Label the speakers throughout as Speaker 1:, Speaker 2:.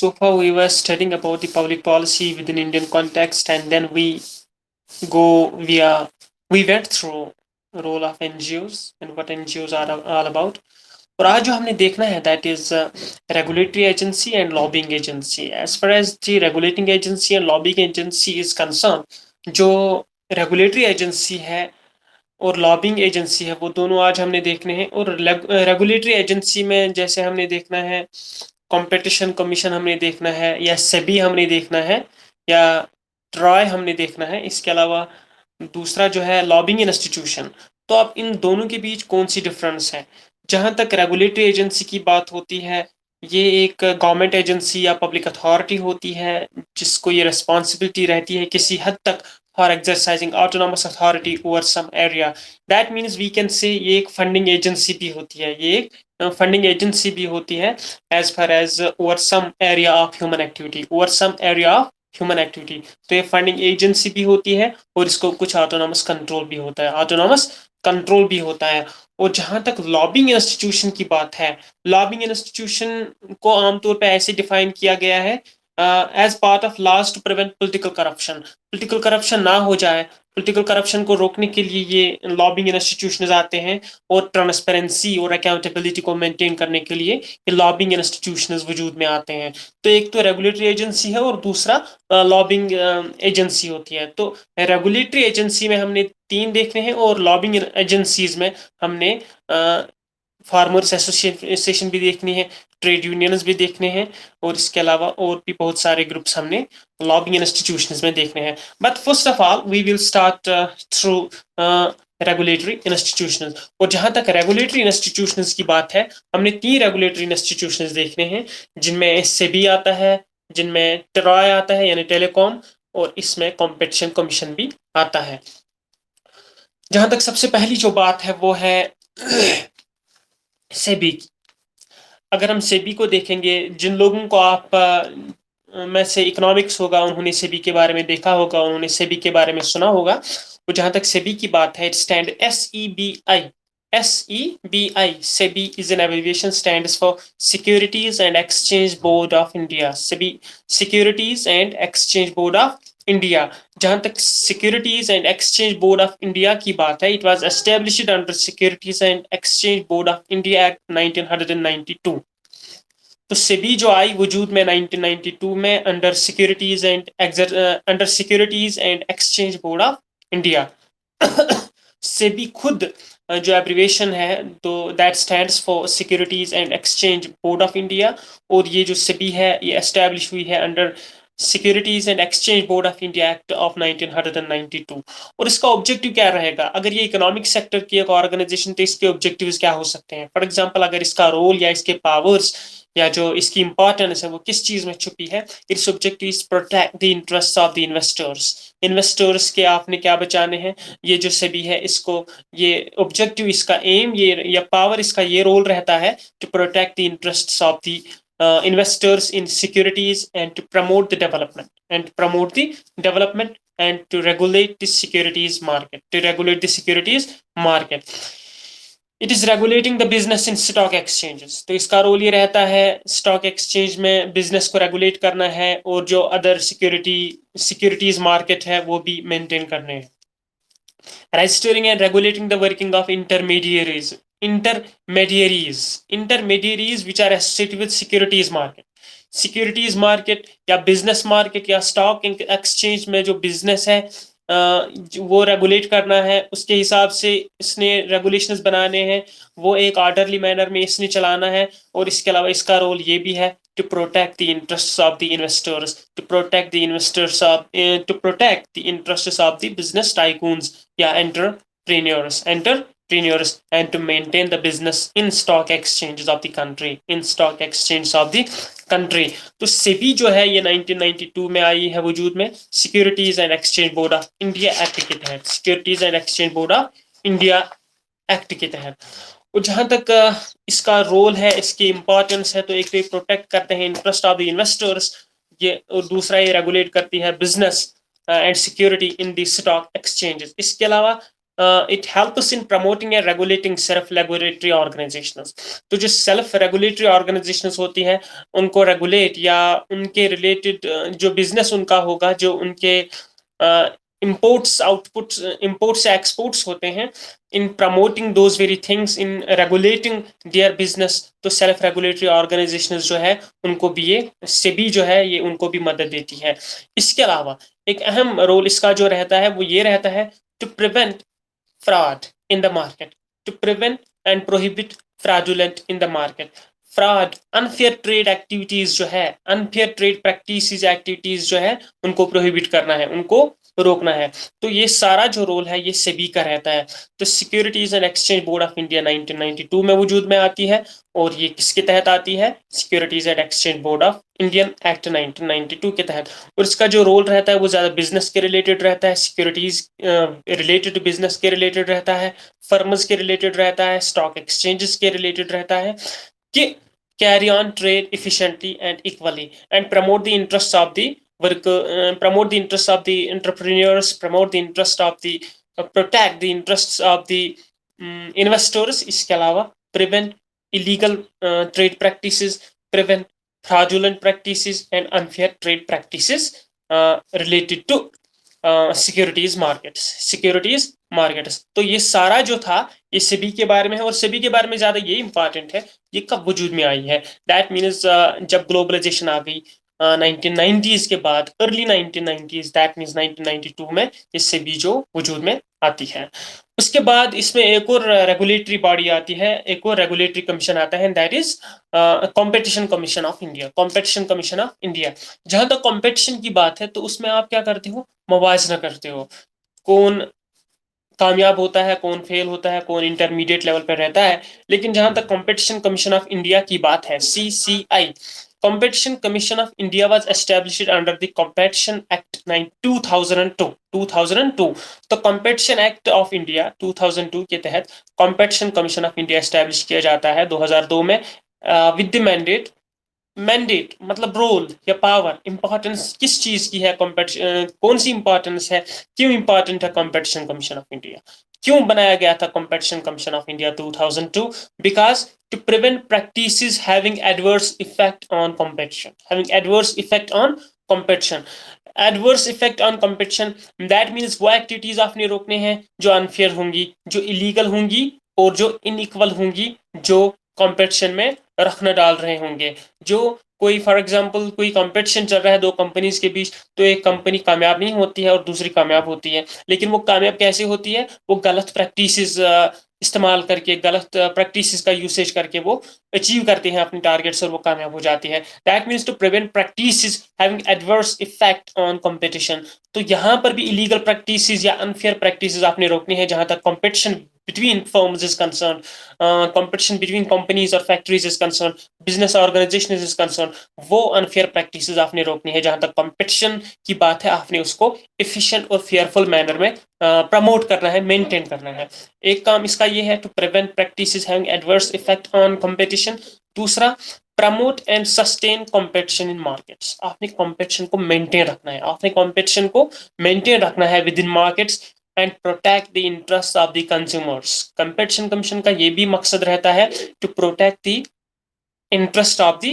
Speaker 1: So far, we were studying about the public policy within Indian context, and then we went through role of NGOs and what NGOs are all about. और आज जो हमने देखना है that is regulatory agency and lobbying agency. As far as the regulating agency and lobbying agency is concerned, जो regulatory agency है और lobbying agency है वो दोनों आज हमने देखने हैं। और रेगुलेटरी एजेंसी में जैसे हमने देखना है कंपटीशन कमीशन हमने देखना है, या सेबी हमने देखना है, या ट्रॉय हमने देखना है। इसके अलावा दूसरा जो है लॉबिंग इंस्टीट्यूशन। तो अब इन दोनों के बीच कौन सी डिफरेंस है? जहां तक रेगुलेटरी एजेंसी की बात होती है, ये एक गवर्नमेंट एजेंसी या पब्लिक अथॉरिटी होती है जिसको ये रिस्पॉन्सिबिलिटी रहती है किसी हद तक for exercising autonomous authority over some area. That means we can say ये एक फंडिंग एजेंसी भी होती है, ये एक फंडिंग एजेंसी भी होती है as far as over some area of human activity, over some area of human activity. तो ये फंडिंग एजेंसी भी होती है और इसको कुछ ऑटोनॉमस कंट्रोल भी होता है, ऑटोनॉमस कंट्रोल भी होता है। और जहां तक लॉबिंग इंस्टीट्यूशन की बात है, लॉबिंग इंस्टीट्यूशन को आमतौर पे ऐसे डिफाइन किया गया है as part of laws to prevent political corruption. Political corruption ना हो जाए, पॉलिटिकल करप्शन को रोकने के लिए ये लॉबिंग इंस्टीट्यूशंस आते हैं, और ट्रांसपेरेंसी और अकाउंटेबिलिटी को मेंटेन करने के लिए ये लॉबिंग इंस्टीट्यूशंस वजूद में आते हैं। तो एक तो रेगुलेटरी एजेंसी है और दूसरा लॉबिंग एजेंसी होती है। तो रेगुलेटरी एजेंसी में हमने 3 देखने हैं, और लॉबिंग एजेंसीज में हमने फार्मर्स एसोसिएशन भी देखनी है, ट्रेड यूनियंस भी देखने हैं, और इसके अलावा और भी बहुत सारे ग्रुप्स हमने लॉबिंग इंस्टीट्यूशंस में देखने हैं। But first of all we will start through regulatory institutions. और जहां तक रेगुलेटरी इंस्टीट्यूशंस की बात है, हमने 3 रेगुलेटरी इंस्टीट्यूशंस देखने हैं, जिनमें सेबी आता है, जिनमें ट्रॉय आता है यानी टेलीकॉम, और इसमें कॉम्पिटिशन कमीशन भी आता है। जहां तक सबसे पहली जो बात है वो है सेबी की। अगर हम सेबी को देखेंगे, जिन लोगों को आप में से इकोनॉमिक्स होगा उन्होंने सेबी के बारे में देखा होगा, उन्होंने सेबी के बारे में सुना होगा। तो जहां तक सेबी की बात है, it stand SEBI। SEBI, SEBI is an abbreviation, stands for Securities and Exchange Board of India. SEBI, Securities and Exchange Board of India. जहां तक securities and exchange board of India की बात है, it was established under securities and exchange board of India act 1992। तो सेबी जो आई वजूद में 1992 में under securities and exchange board of India. SEBI खुद जो एब्रिवेशन है तो that stands for securities and exchange board of India, और ये जो सेबी है ये एस्टैब्लिश हुई है under securities and exchange board of India act of 1992। और इसका ऑब्जेक्टिव क्या रहेगा? अगर ये इकोनॉमिक सेक्टर की एक ऑर्गेनाइजेशन, तो इसके ऑब्जेक्टिव्स क्या हो सकते हैं? फॉर एग्जांपल, अगर इसका रोल या इसके पावर्स या जो इसकी इंपॉर्टेंस है वो किस चीज में छुपी है? It's objective is protect the interest of the investors. Investors के आपने क्या बचाने हैं? ये जो सेबी है इसको, ये ऑब्जेक्टिव, इसका एम, ये या पावर, इसका ये रोल रहता है to protect the interests of the investors in securities and to promote the development and to regulate the securities market. It is regulating the business in stock exchanges. तो इसका role ये रहता है stock exchange में business को regulate करना है, और जो अदर सिक्योरिटीज मार्केट है वो भी मेंटेन करने हैं। Registering and regulating the working of intermediaries which are associated with securities market या business market या stock exchange में जो business है वो रेगुलेट करना है, उसके हिसाब से इसने रेगुलेशंस बनाने हैं, वो एक ऑर्डरली मैनर में इसने चलाना है। और इसके अलावा इसका रोल ये भी है to protect the interests of the investors, to protect the interests of the business tycoons या entrepreneurs and to maintain the business in stock exchanges of the country। तो सेबी जो है ये 1992 में आई है वजूद में, securities and exchange board of India act के तहत, securities and exchange board of India act के तहत। और जहां तक इसका रोल है, इसकी इंपॉर्टेंस है, तो एक तो ये प्रोटेक्ट करते हैं इंटरेस्ट ऑफ द इन्वेस्टर्स, ये, और दूसरा ये रेगुलेट करती है business and security in the stock exchanges. इसके अलावा it helps in promoting and regulating self regulatory organizations. तो जो self regulatory organizations होती हैं उनको regulate या उनके related जो business उनका होगा, जो उनके imports outputs imports या exports होते हैं, in promoting those very things, in regulating their business, तो self regulatory organizations जो है उनको भी ये SEBI जो है ये उनको भी मदद देती है. इसके अलावा एक अहम रोल इसका जो रहता है वो ये रहता है to prevent fraud in the market, to prevent and prohibit fraudulent in the market. Fraud, unfair trade activities जो है, अनफेयर ट्रेड प्रैक्टिसेस एक्टिविटीज जो है उनको प्रोहिबिट करना है, उनको रोकना है. तो ये सारा जो रोल है ये सेबी का रहता है. तो securities and exchange board of India 1992 में वजूद में आती है और ये किसके तहत आती है? Securities and exchange board of Indian act 1992 के तहत. और इसका जो रोल रहता है वो ज्यादा बिजनेस के रिलेटेड रहता है, सिक्योरिटीज रिलेटेड बिजनेस के रिलेटेड रहता है, फर्म्स के रिलेटेड रहता है, स्टॉक एक्सचेंजेस के रिलेटेड रहता है कि carry on trade efficiently and equally and promote the interests of the promote the interests of the entrepreneurs, promote the interest of the protect the interests of the investors. इसके अलावा prevent illegal trade practices, prevent fraudulent practices and unfair trade practices related to securities markets. तो ये सारा जो था ये सेबी के बारे में है और सेबी के बारे में ज्यादा ये इंपॉर्टेंट है ये कब वजूद में आई है. दैट मीन्स जब ग्लोबलाइजेशन आ गई 1990s के बाद, अर्ली 1990s, दैट मीन्स 1992 में ये सेबी जो वजूद में आती है. उसके बाद इसमें एक और रेगुलेटरी बॉडी आती है, एक और रेगुलेटरी कमीशन आता है, that is competition commission of India. Competition commission of India. जहां तक कॉम्पिटिशन की बात है तो उसमें आप क्या करते हो? मवाजना करते हो, कौन कामयाब होता है, कौन फेल होता है, कौन इंटरमीडिएट लेवल पर रहता है. लेकिन जहां तक कॉम्पिटिशन कमीशन ऑफ इंडिया की बात है, CCI, Competition Commission of India was established under the Competition Act 2002. तो Competition Act of India 2002 के तहत Competition Commission of India establish किया जाता है 2002 में विद द मैंडेट मतलब रोल या पावर. इंपॉर्टेंस किस चीज की है, कौन सी इंपॉर्टेंस है, क्यों इंपॉर्टेंट है कॉम्पिटिशन कमीशन ऑफ इंडिया, क्यों बनाया गया था competition commission of India 2002? Because to prevent practices having adverse effect on competition, adverse effect on competition, that means वो एक्टिविटीज आपने रोकने हैं जो अनफेयर होंगी, जो इलीगल होंगी और जो इनइक्वल होंगी, जो कंपटीशन में रखना डाल रहे होंगे. जो कोई फॉर एग्जांपल कोई कंपटीशन चल रहा है दो कंपनीज के बीच, तो एक कंपनी कामयाब नहीं होती है और दूसरी कामयाब होती है. लेकिन वो कामयाब कैसे होती है? वो गलत प्रैक्टिसेस इस्तेमाल करके, गलत प्रैक्टिसेस का यूसेज करके वो अचीव करते हैं अपने टारगेट्स और वो कामयाब हो जाती है. That means to prevent practices having adverse effect on competition. तो यहाँ पर भी इलीगल प्रैक्टिसेस या अनफेयर प्रैक्टिसेस आपने रोकनी है जहां तक competition between firms is concerned, competition between companies or factories is concerned, business organizations is concerned. वो unfair practices आपने रोकनी है. जहां तक competition की बात है आपने उसको efficient और fearful manner में प्रमोट करना है, मेंटेन करना है. एक काम इसका ये है to prevent practices having adverse effect on competition. दूसरा promote and sustain competition in markets. आपने कॉम्पिटिशन को मेंटेन रखना है, आपने कॉम्पिटिशन को मेंटेन रखना है with in markets and protect the interests of the consumers. Competition Commission का ये भी मकसद रहता है to protect the interest of the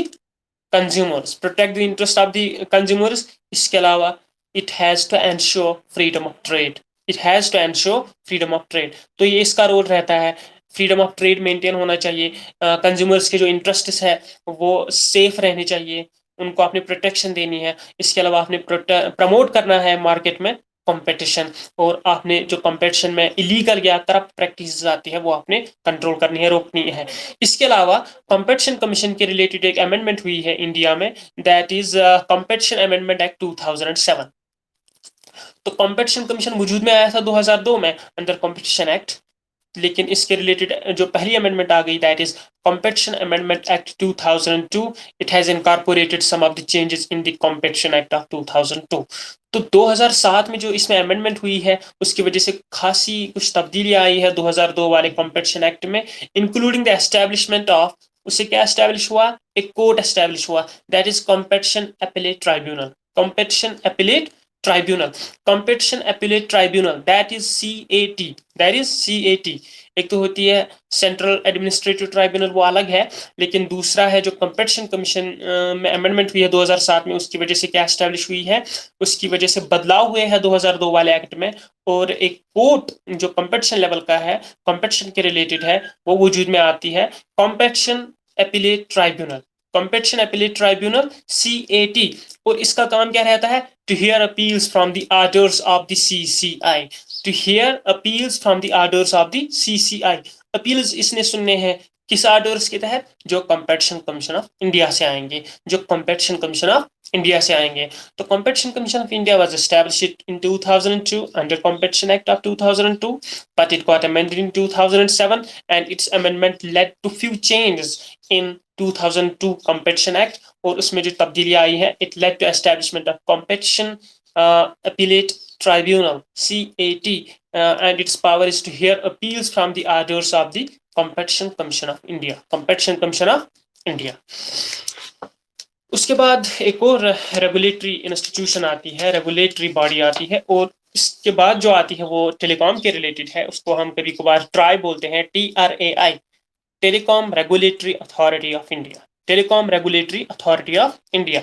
Speaker 1: consumers. Protect the interest of the consumers. इसके अलावा it has to ensure freedom of trade. It has to ensure freedom of trade. तो ये इसका रोल रहता है. फ्रीडम ऑफ ट्रेड मेंटेन होना चाहिए, consumers के जो इंटरेस्ट्स है वो सेफ रहने चाहिए, उनको आपने प्रोटेक्शन देनी है. इसके अलावा आपने प्रमोट करना है मार्केट में कंपटीशन, और आपने जो कंपटीशन में इलीगल या करप्ट प्रैक्टिसेस आती है वो आपने कंट्रोल करनी है, रोकनी है. इसके अलावा कंपटीशन कमीशन के रिलेटेड एक अमेंडमेंट हुई है इंडिया में, that is competition amendment act 2007. तो कंपटीशन कमीशन वजूद में आया था 2002 में अंडर कंपटीशन एक्ट, लेकिन इसके रिलेटेड जो पहली अमेंडमेंट आ गई that is competition amendment act 2002. It has incorporated some of the changes in the competition act of 2002. तो 2007 में जो इसमें अमेंडमेंट हुई है उसकी वजह से खासी कुछ तब्दीलियां आई है 2002 वाले कंपटीशन एक्ट में, इंक्लूडिंग द एस्टैब्लिशमेंट ऑफ, उससे क्या एस्टैब्लिश हुआ? एक कोर्ट एस्टैब्लिश हुआ, that is competition appellate tribunal. Competition appellate tribunal, competition appellate tribunal, that is CAT, that is CAT। एक तो होती है सेंट्रल एडमिनिस्ट्रेटिव ट्राइब्यूनल, वो अलग है, लेकिन दूसरा है जो कंपटीशन कमीशन में अमेंडमेंट हुई है 2007 में, उसकी वजह से क्या एस्टैब्लिश हुई है, उसकी वजह से बदलाव हुए हैं 2002 वाले एक्ट में, और एक कोर्ट जो कंपटीशन लेवल का है, कंपटीशन के रिलेटेड है, वो वजूद में आती है, competition appellate tribunal, competition appellate tribunal CAT। और इसका काम क्या रहता है, to hear appeals from the orders of the CCI, to hear appeals from the orders of the CCI। Appeals इसने सुनने हैं किस ऑर्डर्स के तहत, जो कंपटीशन कमीशन ऑफ इंडिया से आएंगे, जो कंपटीशन कमीशन ऑफ इंडिया से आएंगे। तो competition commission of India was established in 2002 under competition act of 2002, but it got amended in 2007 and its amendment led to few changes in 2002 competition act, और उसमें जो तब्दीलियां आई है, it led to establishment of competition appellate tribunal CAT, and its power is to hear appeals from the orders of the competition commission of India, competition commission of India। उसके बाद एक और regulatory institution आती है, regulatory body आती है, और इसके बाद जो आती है वो टेलीकॉम के रिलेटेड है, उसको हम कभी कभार ट्राई बोलते हैं, TRAI, telecom regulatory authority of India, telecom regulatory authority of India,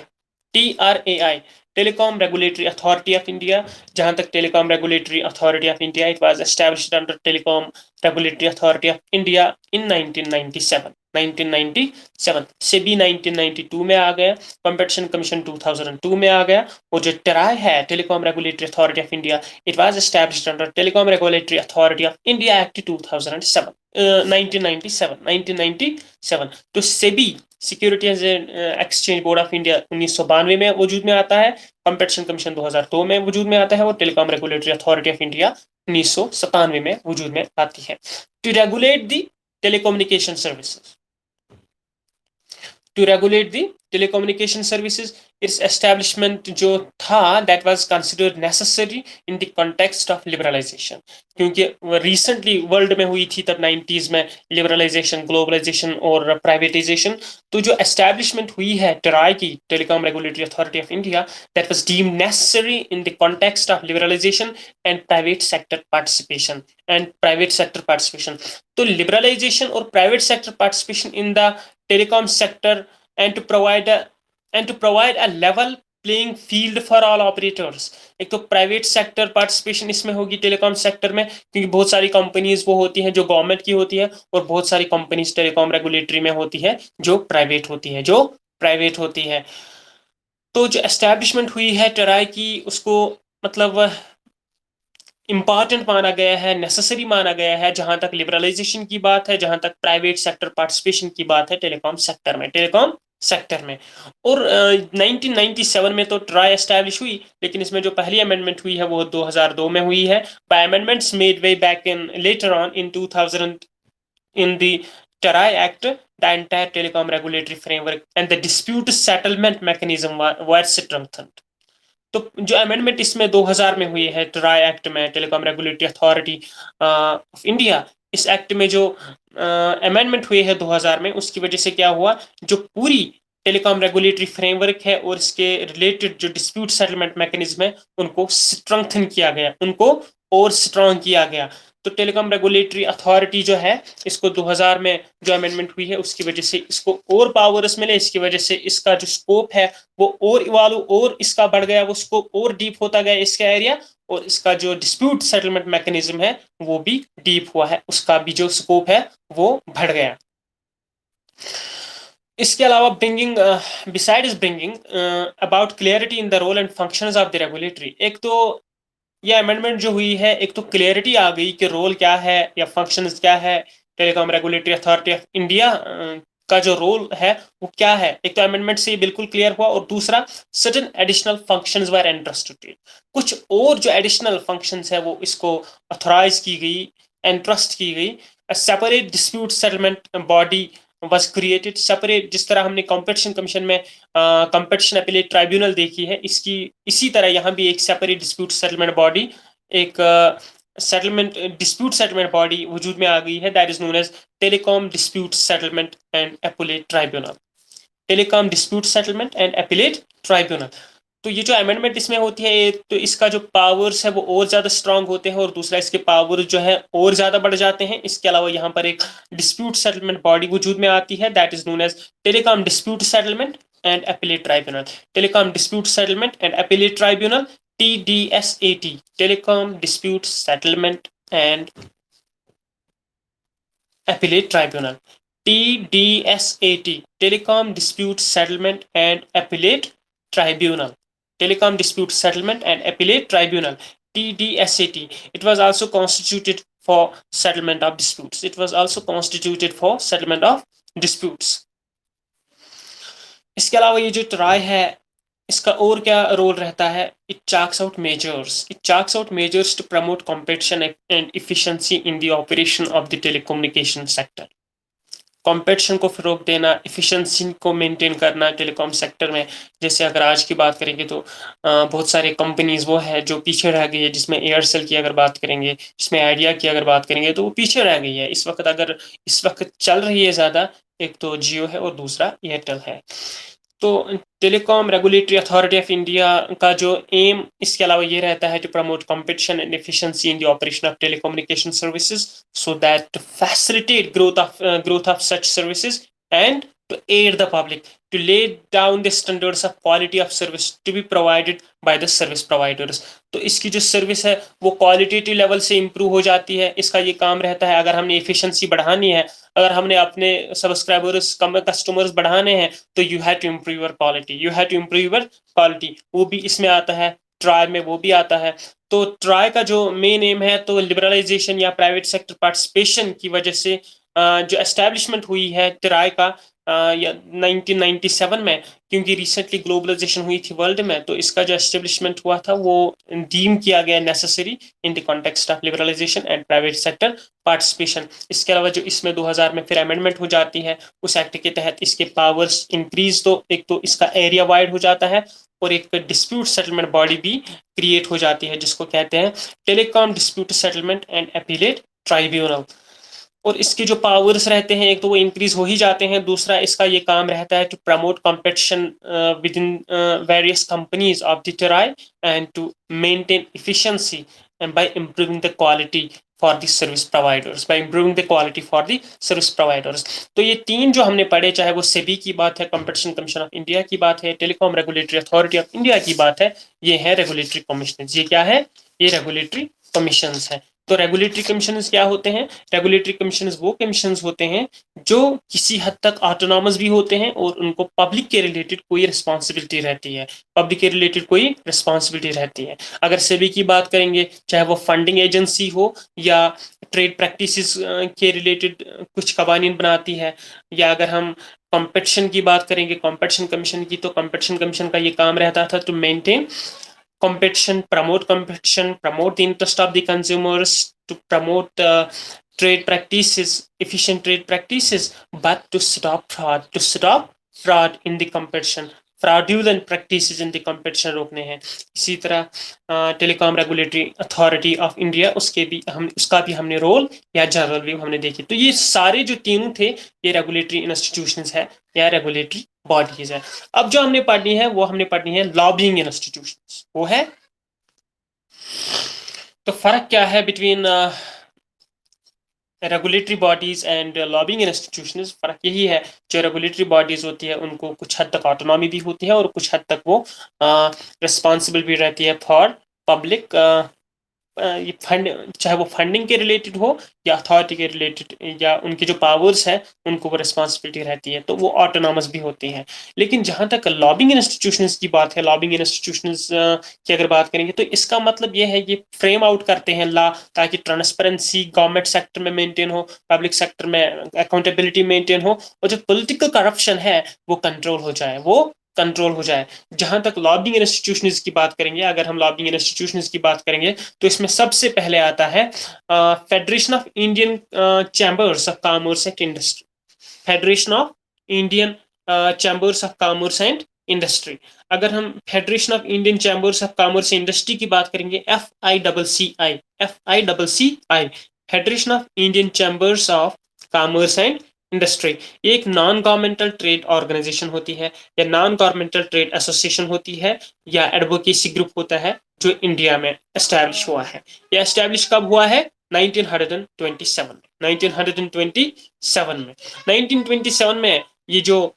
Speaker 1: TRAI, telecom regulatory authority of India. जहां तक telecom regulatory authority of India, it was established under telecom regulatory authority of India in 1997। SEBI 1992 में आ गया, competition commission 2002 में आ गया, और जो try है, telecom regulatory authority of India, it was established under telecom regulatory authority of India act 2007, 1997। तो SEBI, securities and exchange board of India 1992 में वजूद में आता है, कंपटीशन कमीशन 2002 में वजूद में आता है, और telecom regulatory authority of India 1997 में वजूद में आती है। To regulate the telecommunication services, to regulate the telecommunication services, its establishment जो था, that was considered necessary in the context of liberalization, क्योंकि recently वर्ल्ड में हुई थी तब 90s में liberalization, globalization और privatization। तो जो establishment हुई है टेराई की, telecom regulatory authority of India, that was deemed necessary in the context of liberalization and private sector participation, तो liberalization और private sector participation in the telecom sector, and to provide a level playing field for all operators। एक तो private sector participation इसमें होगी telecom sector में, क्योंकि बहुत सारी कंपनीज वो होती हैं जो गवर्नमेंट की होती है, और बहुत सारी कंपनीज टेलीकॉम रेगुलेटरी में होती है जो प्राइवेट होती है। तो जो एस्टैब्लिशमेंट हुई है टेराई की, उसको मतलब इंपॉर्टेंट माना गया है, नेसेसरी माना गया है, जहां तक लिबरलाइजेशन की बात है, जहां तक प्राइवेट सेक्टर पार्टिसिपेशन की बात है टेलीकॉम सेक्टर में। और 1997 में तो ट्राई एस्टैब्लिश हुई, लेकिन इसमें जो पहली अमेंडमेंट हुई है वो 2002 में हुई है, by amendments made way back in later on in 2000 in the TRAI Act, the entire telecom regulatory framework and the dispute settlement mechanism were strengthened। तो जो अमेंडमेंट इसमें 2000 में हुई है ट्राई एक्ट में, telecom regulatory authority of India, इस act में जो अमेंडमेंट हुई है 2000 में, उसकी वजह से क्या हुआ, जो पूरी टेलीकॉम रेगुलेटरी फ्रेमवर्क है और इसके रिलेटेड जो डिस्प्यूट सेटलमेंट मैकेनिज्म है, उनको स्ट्रेंथन किया गया, उनको और स्ट्रांग किया गया। तो टेलीकॉम रेगुलेटरी अथॉरिटी जो है, इसको 2000 में जो अमेंडमेंट हुई है उसकी वजह से इसको और पावर्स मिले, इसकी वजह से इसका जो स्कोप है वो और इवॉल्व और इसका बढ़ गया, वो स्कोप और डीप होता गया इसका एरिया, और इसका जो डिस्प्यूट सेटलमेंट मैकेनिज्म है वो भी डीप हुआ है, उसका भी जो स्कोप है वो बढ़ गया। इसके अलावा bringing about clarity in the role and functions of the regulatory, एक तो ये अमेंडमेंट जो हुई है, एक तो क्लियरिटी आ गई कि रोल क्या है या फंक्शंस क्या है, telecom regulatory authority of India का जो रोल है वो क्या है, एक तो अमेंडमेंट से बिल्कुल क्लियर हुआ, और दूसरा सर्टेन एडिशनल फंक्शंस वर एंट्रस्टेड, कुछ और जो एडिशनल फंक्शंस है वो इसको अथॉराइज की गई, एंट्रस्ट की गई। Separate dispute settlement body was created, separate, जिस तरह हमने कंपटीशन कमीशन में कंपटीशन अपीलेट ट्राइब्यूनल देखी है, इसी तरह यहाँ भी एक सेपरेट डिस्प्यूट सेटलमेंट बॉडी, एक डिस्प्यूट सेटलमेंट बॉडी वजूद में आ गई है, that is known as telecom dispute settlement and appellate tribunal, telecom dispute settlement and appellate tribunal. तो ये जो अमेंडमेंट इसमें होती है, एक तो इसका जो पावर्स है वो और ज़्यादा स्ट्रांग होते हैं, और दूसरा इसके पावर जो है और ज़्यादा बढ़ जाते हैं। इसके अलावा यहाँ पर एक डिस्प्यूट सेटलमेंट बॉडी वजूद में आती है, that is known as telecom dispute settlement and appellate tribunal. Telecom dispute settlement and appellate tribunal, TDSAT, telecom dispute settlement and appellate tribunal, TDSAT, telecom dispute settlement and appellate tribunal, telecom dispute settlement and appellate tribunal, TDSAT. It was also constituted for settlement of disputes. It was also constituted for settlement of disputes. इसके अलावा ये जो try है, इसका और क्या role रहता है? It charts out measures, it charts out measures to promote competition and efficiency in the operation of the telecommunication sector. Competition को फ़रोग देना, इफिशिएंसी को मेंटेन करना टेलीकॉम सेक्टर में। जैसे अगर आज की बात करेंगे तो बहुत सारे कंपनीज वो है जो पीछे रह गई है, जिसमें एयरसेल की अगर बात करेंगे, जिसमें आइडिया की अगर बात करेंगे, तो वो पीछे रह गई है इस वक्त। अगर इस वक्त चल रही है ज़्यादा, एक तो जियो है और दूसरा एयरटेल है। तो telecom regulatory authority of India का जो एम इसके अलावा ये रहता है to promote competition and efficiency in the operation of telecommunication services, so that to facilitate growth of such services and to aid the public, to lay down the standards of quality of service to be provided by the service providers. तो इसकी जो service है वो qualitative level से improve हो जाती है, इसका ये काम रहता है। अगर हमने एफिशिएंसी बढ़ानी है, अगर हमने अपने सब्सक्राइबर्स कस्टमर्स बढ़ाने हैं, तो you have to improve your quality, you have to improve your quality. वो भी इसमें आता है, ट्राई में वो भी आता है। तो ट्राई का जो मेन एम है, तो लिबरलाइजेशन या प्राइवेट सेक्टर पार्टिसिपेशन की वजह से जो एस्टेब्लिशमेंट हुई है ट्राई का या 1997 में, क्योंकि रिसेंटली ग्लोबलाइजेशन हुई थी वर्ल्ड में, तो इसका जो एस्टेब्लिशमेंट हुआ था वो डीम किया गया necessary in the context of liberalisation and private sector participation. इसके अलावा जो इसमें 2000 में फिर अमेंडमेंट हो जाती है, उस एक्ट के तहत इसके पावर्स इंक्रीज, तो एक तो इसका एरिया वाइड हो जाता है, और एक डिस्प्यूट सेटलमेंट बॉडी भी क्रिएट हो जाती है, जिसको कहते हैं telecom dispute settlement and appellate tribunal. और इसके जो पावर्स रहते हैं, एक तो वो इंक्रीज हो ही जाते हैं, दूसरा इसका ये काम रहता है to promote competition within various companies of the TRAI and to maintain efficiency and by improving the quality for the service providers, by improving the quality for the service providers. तो ये तीन जो हमने पढ़े, चाहे वो सेबी की बात है, कंपटीशन कमीशन ऑफ इंडिया की बात है, telecom regulatory authority of India की बात है, ये है रेगुलेटरी कमीशन। ये क्या है? ये रेगुलेटरी कमीशन है। तो रेगुलेटरी कमीशंस क्या होते हैं? रेगुलेटरी कमीशंस वो कमीशंस होते हैं जो किसी हद तक ऑटोनॉमस भी होते हैं, और उनको पब्लिक के रिलेटेड कोई रिस्पॉन्सिबिलिटी रहती है, पब्लिक के रिलेटेड कोई रिस्पॉन्सिबिलिटी रहती है। अगर सेबी की बात करेंगे, चाहे वो फंडिंग एजेंसी हो या ट्रेड प्रैक्टिसेस के रिलेटेड कुछ कवानीन बनाती है, या अगर हम कॉम्पिटिशन की बात करेंगे, कॉम्पिटिशन कमीशन की, तो कॉम्पिटिशन कमीशन का ये काम रहता था to maintain competition, promote the interest of the consumers, to promote trade practices, efficient trade practices, but to stop fraud in the competition, fraudulent practices in the competition रोकने हैं। इसी तरह telecom regulatory authority of India, उसका भी हमने role या general view हमने देखी। तो ये सारे जो तीनों थे, ये रेगुलेटरी इंस्टीट्यूशंस है या रेगुलेटरी बॉडीज है। अब जो हमने पढ़नी है, वो हमने पढ़नी है लॉबिंग इंस्टीट्यूशंस, वो है। तो फर्क क्या है between regulatory bodies and lobbying institutions? फर्क यही है, जो रेगुलेटरी बॉडीज होती है उनको कुछ हद तक ऑटोनॉमी भी होती है, और कुछ हद तक वो रिस्पॉन्सिबल भी रहती है फॉर पब्लिक। ये फंड, चाहे वो फंडिंग के रिलेटेड हो या अथॉरिटी के रिलेटेड, या उनके जो पावर्स हैं उनको वो रिस्पॉन्सिबिलिटी रहती है, तो वो ऑटोनॉमस भी होती हैं। लेकिन जहाँ तक लॉबिंग इंस्टीट्यूशंस की बात है, लॉबिंग इंस्टीट्यूशंस की अगर बात करेंगे, तो इसका मतलब ये है, ये फ्रेम आउट करते हैं लॉ, ताकि ट्रांसपेरेंसी गवर्नमेंट सेक्टर में मेंटेन हो, पब्लिक सेक्टर में अकाउंटेबिलिटी मेंटेन हो, और जो पॉलिटिकल करप्शन है वो कंट्रोल हो जाए। जहां तक लॉबिंग इंस्टीट्यूशंस की बात करेंगे, अगर हम लॉबिंग इंस्टीट्यूशंस की बात करेंगे, तो इसमें सबसे पहले आता है federation of Indian Chambers of Commerce and industry, federation of Indian Chambers of Commerce and industry. अगर हम federation of Indian Chambers of Commerce and industry की बात करेंगे, FICCI, federation of Indian Chambers of Commerce and industry एक non governmental trade organisation होती है, या non governmental trade association होती है, या एडवोकेसी ग्रुप होता है जो इंडिया में एस्टैब्लिश हुआ है। यह एस्टैब्लिश कब हुआ है? 1927 1927 में 1927 में ये जो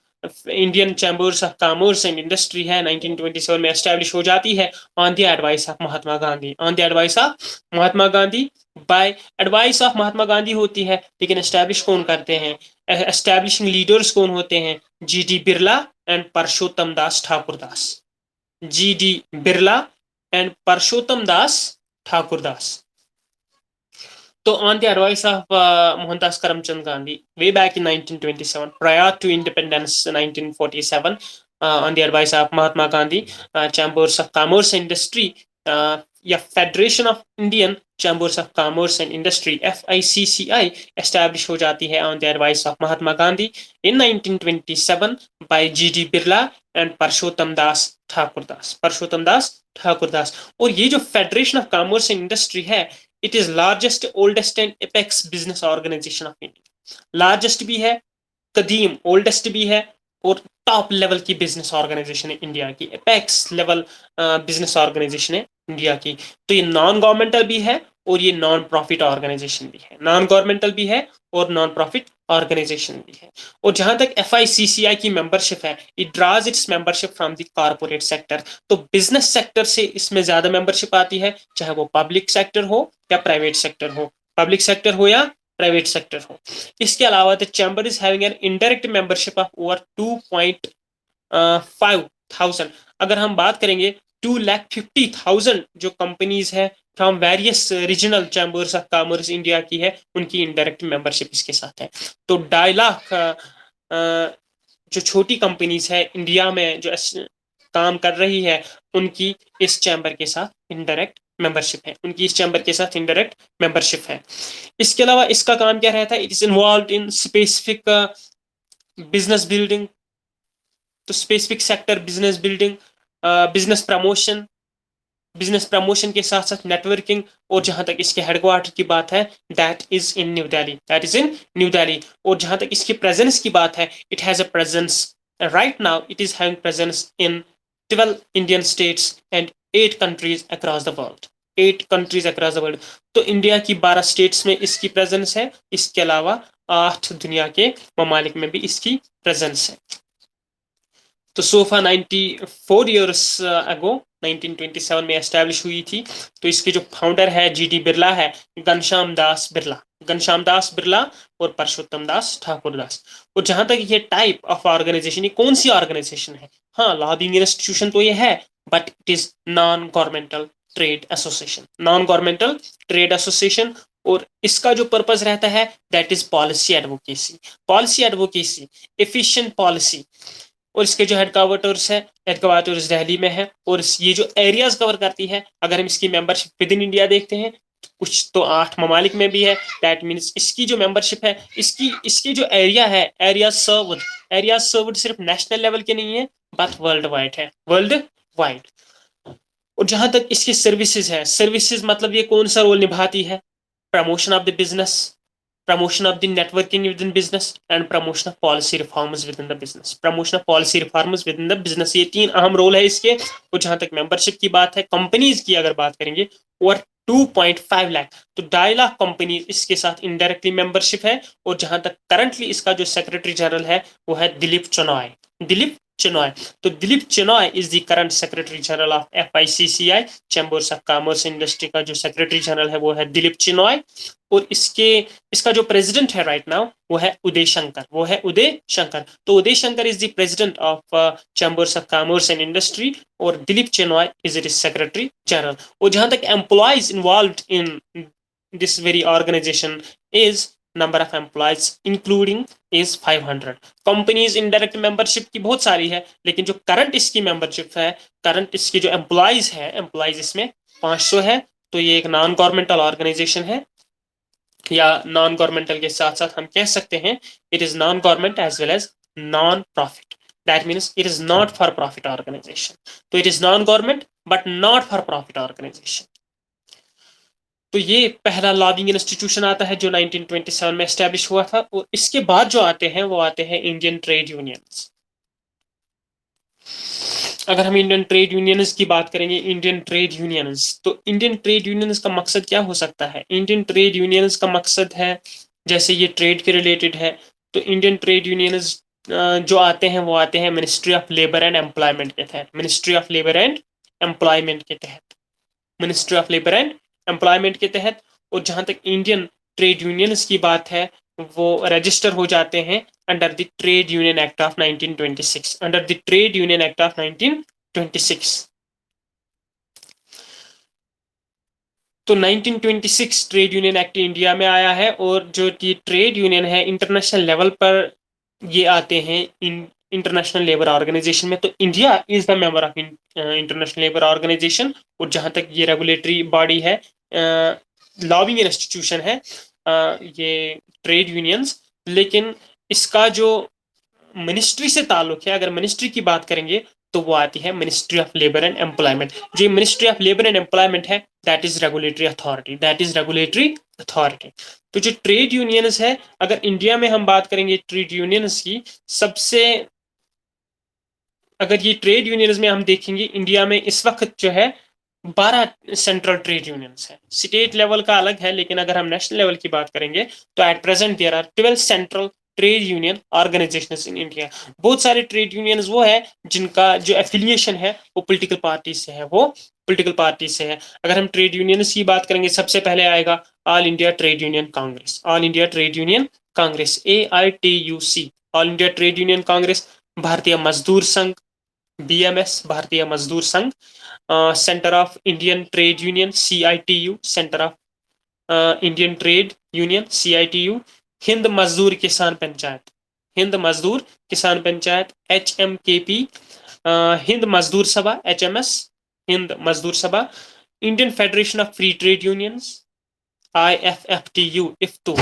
Speaker 1: Indian Chambers of Commerce and Industry है 1927 में एस्टैब्लिश हो जाती है on the advice of Mahatma Gandhi, on the advice of Mahatma Gandhi, by advice of Mahatma Gandhi होती है। लेकिन एस्टैब्लिश कौन करते हैं? एस्टैब्लिशिंग लीडर्स कौन होते हैं? G D Birla and Parshottam Das Thakur Das. G D Birla and Parshottam Das Thakur Das. So, on the advice of Mohandas Karamchand Gandhi, way back in 1927, prior to independence 1947, on the advice of Mahatma Gandhi, Chambers of Commerce and Industry, या Federation of Indian Chambers of Commerce and Industry FICCI established हो जाती है on the advice of Mahatma Gandhi in 1927 by G.D. Birla and Parshottam Das Thakur Das, Parshottam Das Thakur Das. और ये जो Federation of Commerce and Industry है, it is largest oldest and apex business organisation of India. Largest भी है, कदीम oldest भी है, और टॉप लेवल की बिजनेस ऑर्गेनाइजेशन है इंडिया की, एपेक्स लेवल बिजनेस ऑर्गेनाइजेशन है इंडिया की। तो ये नॉन गवर्नमेंटल भी है और ये नॉन प्रॉफिट ऑर्गेनाइजेशन भी है, नॉन गवर्नमेंटल भी है और नॉन प्रॉफिट ऑर्गेनाइजेशन भी है। और जहां तक FICCI की मेंबरशिप है, it draws it's membership from the corporate sector. तो बिजनेस सेक्टर से इसमें ज्यादा मेंबरशिप आती है, चाहे वो पब्लिक सेक्टर हो या प्राइवेट सेक्टर हो, पब्लिक सेक्टर हो या प्राइवेट सेक्टर हो। इसके अलावा the chamber is having an indirect membership of over 2.5,000। अगर हम बात करेंगे 2,50,000 जो कंपनीज है from various regional chambers of commerce India की है, उनकी इनडायरेक्ट मेंबरशिप इसके साथ है। तो 2.5 लाख जो छोटी कंपनीज है इंडिया में जो काम कर रही है, उनकी इस चैम्बर के साथ इनडायरेक्ट मेंबरशिप है, उनकी इस चैम्बर के साथ इनडायरेक्ट मेंबरशिप है। इसके अलावा इसका काम क्या रहता है? It is involve in specific business building, तो specific sector business building, business promotion के साथ साथ नेटवर्किंग। और जहां तक इसके हेडक्वार्टर की बात है, that is in new Delhi, that is in new Delhi. और जहां तक इसकी प्रेजेंस की बात है, it has a presence right now, it is having presence in 12 Indian states and 8 countries across the world, 8 countries across the world. तो India की 12 states में इसकी प्रेजेंस है, इसके अलावा 8 दुनिया के ममालिक में भी इसकी प्रेजेंस है। तो सोफा 94 ईयर्स अगो 1927 में एस्टैब्लिश हुई थी। तो इसके जो फाउंडर है जी.डी. बिरला है, घनश्याम दास बिरला, घनश्याम दास बिरला और परशोत्तम दास ठाकुर दास। और जहां तक ये टाइप ऑफ ऑर्गेनाइजेशन, ये कौन सी ऑर्गेनाइजेशन है? हाँ, लॉबिंग इंस्टीट्यूशन तो ये है, but it is non governmental trade association, non governmental trade association. और इसका जो पर्पस रहता है, that is policy advocacy, policy advocacy, efficient policy. और इसके जो हेडक्वार्टर्स दिल्ली में है। और ये जो एरियाज कवर करती है, अगर हम इसकी मेंबरशिप विद इन इंडिया देखते हैं, कुछ तो 8 ममालिक में भी है। दैट मीन्स इसकी जो मेंबरशिप है, इसकी जो एरिया है, एरिया सर्व्ड सिर्फ नेशनल लेवल के नहीं है, बट वर्ल्ड वाइड है, वर्ल्ड वाइड। और जहां तक इसकी सर्विसेज है, सर्विसेज मतलब ये कौन सा रोल निभाती है? Promotion of the business, promotion of the networking within business and promotion of policy reforms within the business, promotion of policy reforms within the business। ये 3 अहम रोल है इसके। और जहां तक मेंबरशिप की बात है, कंपनीज की अगर बात करेंगे, और 2.5 लाख, तो 2.5 लाख कंपनी इसके साथ इनडायरेक्टली मेंबरशिप है। और जहां तक करंटली इसका जो सेक्रेटरी जनरल है, वो है दिलीप चेनॉय, दिलीप चेनॉय। तो Dilip Chenoy is the current secretary general of FICCI, chambers of commerce industry का जो सेक्रेटरी जनरल है वो है दिलीप चेनॉय। और इसका जो प्रेसिडेंट है राइट नाउ, वो है उदय शंकर, वो है उदय शंकर। तो Uday Shankar is the president of Chambers of Commerce and Industry, और Dilip Chenoy is it secretary general. और जहां तक employees involve in this very organisation is number of employees including is 500। Companies indirect membership की बहुत सारी है, लेकिन जो करंट इसकी मेंबरशिप है, करंट इसकी जो एम्प्लॉयज है, एम्प्लॉयज इसमें 500 है। तो ये एक नॉन गवर्नमेंटल ऑर्गेनाइजेशन है, या नॉन गवर्नमेंटल के साथ साथ हम कह सकते हैं it is non government as well as non profit. That means it is not for profit organisation. तो it is non government but not for profit organisation. तो ये पहला लॉबिंग इंस्टीट्यूशन आता है जो 1927 में एस्टेब्लिश हुआ था। और इसके बाद जो आते हैं वो आते हैं इंडियन ट्रेड यूनियंस। अगर हम इंडियन ट्रेड यूनियंस की बात करेंगे, इंडियन ट्रेड यूनियंस, तो इंडियन ट्रेड यूनियंस का मकसद क्या हो सकता है? इंडियन ट्रेड यूनियंस का मकसद है, जैसे ये ट्रेड के रिलेटेड है, तो इंडियन ट्रेड यूनियंस जो आते हैं वो आते हैं ministry of Labour and employment के तहत। Ministry of Labour and employment के तहत, ministry of Labour and employment के तहत। और जहां तक इंडियन ट्रेड यूनियंस की बात है, वो रजिस्टर हो जाते हैं under the trade union act of 1926, under the trade union act of 1926। तो 1926 ट्रेड यूनियन एक्ट इंडिया में आया है। और जो ये ट्रेड यूनियन है इंटरनेशनल लेवल पर ये आते हैं इंटरनेशनल लेबर ऑर्गेनाइजेशन में। तो India is the member of international labour organisation. और जहां तक ये रेगुलेटरी बॉडी है, लॉबिंग इंस्टीट्यूशन है, ये ट्रेड यूनियंस। लेकिन इसका जो मिनिस्ट्री से ताल्लुक है, अगर मिनिस्ट्री की बात करेंगे तो वो आती है Ministry of Labour and Employment. जो Ministry of Labour and Employment है, that is regulatory authority, that is regulatory authority. तो जो ट्रेड यूनियंस है, अगर इंडिया में हम बात करेंगे ट्रेड यूनियंस की, सबसे अगर ये ट्रेड यूनियंस में हम देखेंगे, इंडिया में इस वक्त जो है 12 सेंट्रल ट्रेड यूनियंस है। स्टेट लेवल का अलग है, लेकिन अगर हम नेशनल लेवल की बात करेंगे तो at present there are 12 central trade union organisations in India. बहुत सारे ट्रेड यूनियंस वो है जिनका जो एफिलिएशन है वो पॉलिटिकल पार्टी से है, वो पॉलिटिकल पार्टी से है। अगर हम ट्रेड यूनियंस की बात करेंगे, सबसे पहले आएगा all India trade union Congress, all India trade union Congress, AITUC, all India trade union Congress. भारतीय मजदूर संघ, BMS, भारतीय मजदूर संघ। Centre of Indian trade union, CITU, centre of Indian trade union, CITU। Hind मजदूर किसान पंचायत, हिंद मजदूर किसान पंचायत, HMKP। हिंद मजदूर सभा, HMS, Hind Mazdoor Sabha. Indian Federation of Free Trade Unions, IFFTU, IFFTU,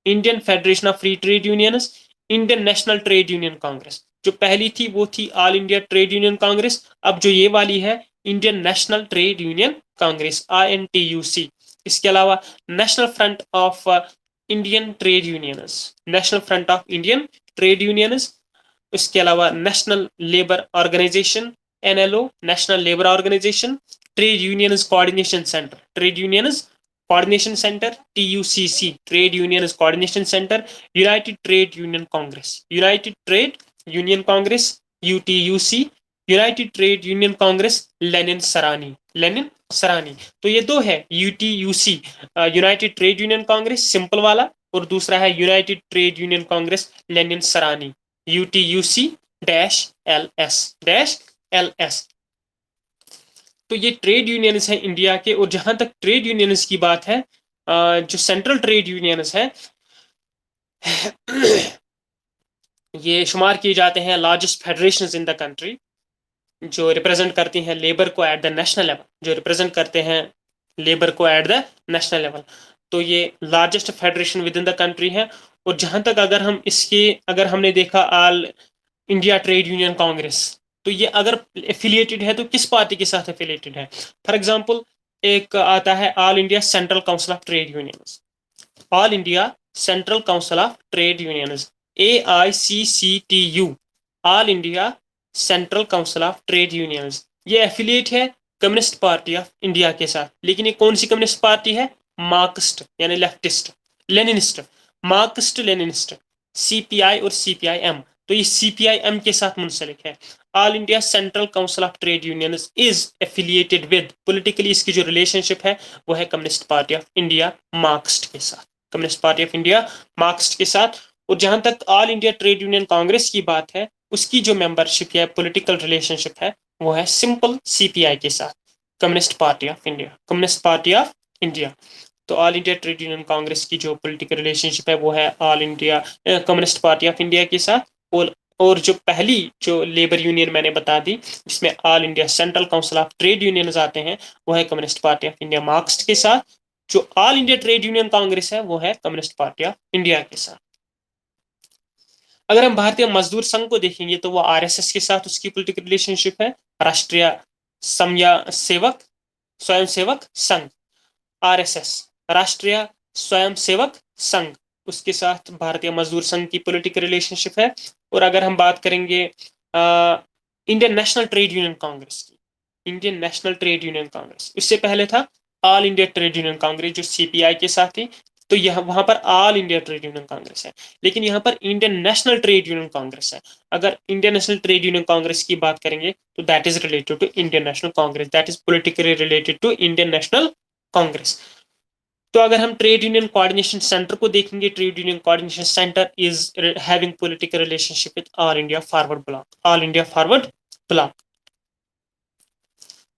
Speaker 1: Indian Federation of Free Trade Unions. Indian National Trade union Congress, जो पहली थी वो थी All India trade union Congress. अब जो ये वाली है Indian National Trade union Congress, INTUC। इसके अलावा National Front of Indian Trade Unions, National Front of Indian Trade Unions. इसके अलावा National Labour Organisation, NLO, National Labour Organisation. Trade unions coordination centre, trade unions coordination centre, TUCC, trade unions coordination centre. United trade union Congress, United trade union Congress, UTUC, United trade union Congress, Lenin Sarani, Lenin Sarani. तो ये दो है, UTUC, United trade union Congress simple वाला, और दूसरा है United trade union Congress Lenin Sarani, UTUC -LS। तो ये ट्रेड यूनियंस है इंडिया के। और जहां तक ट्रेड यूनियंस की बात है, जो सेंट्रल ट्रेड यूनियंस है ये शुमार किए जाते हैं largest federations in the country, जो रिप्रेजेंट करती हैं लेबर को एट द नेशनल लेवल, जो रिप्रेजेंट करते हैं लेबर को एट द नेशनल लेवल। तो ये largest federation with in the country है। और जहां तक अगर हम इसके अगर हमने देखा all India trade union Congress, तो ये अगर एफिलिएटेड है तो किस पार्टी के साथ एफिलिएटेड है? फॉर एग्जांपल एक आता है all India central council of trade unions, all India central council of trade unions, AICCTU, all India central council of trade unions. ये एफिलिएट है कम्युनिस्ट पार्टी ऑफ इंडिया के साथ। लेकिन ये कौन सी कम्युनिस्ट पार्टी है? मार्क्सिस्ट यानी leftist, Leninist, Marxist Leninist, CPI और CPIM। तो ये CPIM के साथ मुंसलिक है। All India central council of trade unions is affiliated with, politically इसकी जो रिलेशनशिप है वो है communist party of India Marxist के साथ, Communist party of India Marxist के साथ। और जहां तक all India trade union Congress की बात है, उसकी जो मेंबरशिप है, पॉलिटिकल रिलेशनशिप है, वो है सिंपल CPI के साथ, Communist party of India, Communist party of India. तो All India trade union Congress की जो पॉलिटिकल रिलेशनशिप है वो है all India Communist party of India के साथ। और जो पहली जो लेबर यूनियन मैंने बता दी, जिसमें all India central council of trade unions आते हैं, वो है communist party of India Marxist के साथ। जो all India trade union Congress है वो है कम्युनिस्ट पार्टी ऑफ इंडिया के साथ। अगर हम भारतीय मजदूर संघ को देखेंगे तो वो RSS के साथ उसकी पॉलिटिकल रिलेशनशिप है, राष्ट्रीय समया सेवक स्वयं सेवक संघ, RSS। राष्ट्रीय स्वयंसेवक संघ, उसके साथ भारतीय मजदूर संघ की पॉलिटिकल रिलेशनशिप है। और अगर हम बात करेंगे Indian National Trade union Congress की, Indian National Trade union Congress, इससे पहले था all India trade union Congress जो सीपीआई के साथ थी। तो यह वहां पर All India trade union Congress है, लेकिन यहाँ पर Indian National Trade union Congress है। अगर Indian National Trade union Congress की बात करेंगे तो that is related to Indian National Congress, that is politically related to Indian National Congress. तो अगर हम ट्रेड यूनियन कोऑर्डिनेशन सेंटर को देखेंगे, trade union coordination centre is having political relationship with all India forward block, all India forward block.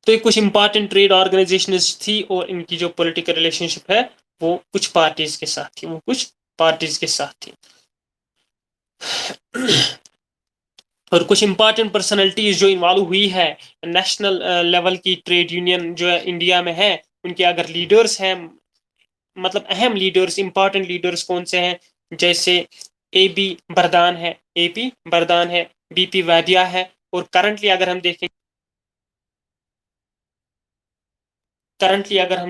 Speaker 1: तो ये कुछ important trade organisation थी और इनकी जो पॉलिटिकल रिलेशनशिप है वो कुछ पार्टीज के साथ थी, वो कुछ पार्टीज के साथ थी। और कुछ इंपॉर्टेंट पर्सनैलिटीज जो इन्वॉल्व हुई है नेशनल लेवल की ट्रेड यूनियन जो है इंडिया में है, उनके अगर लीडर्स हैं, मतलब अहम लीडर्स, इंपॉर्टेंट लीडर्स कौन से हैं, जैसे ए बी बरदान है, एपी बरदान है, बीपी वादिया है। और करंटली अगर हम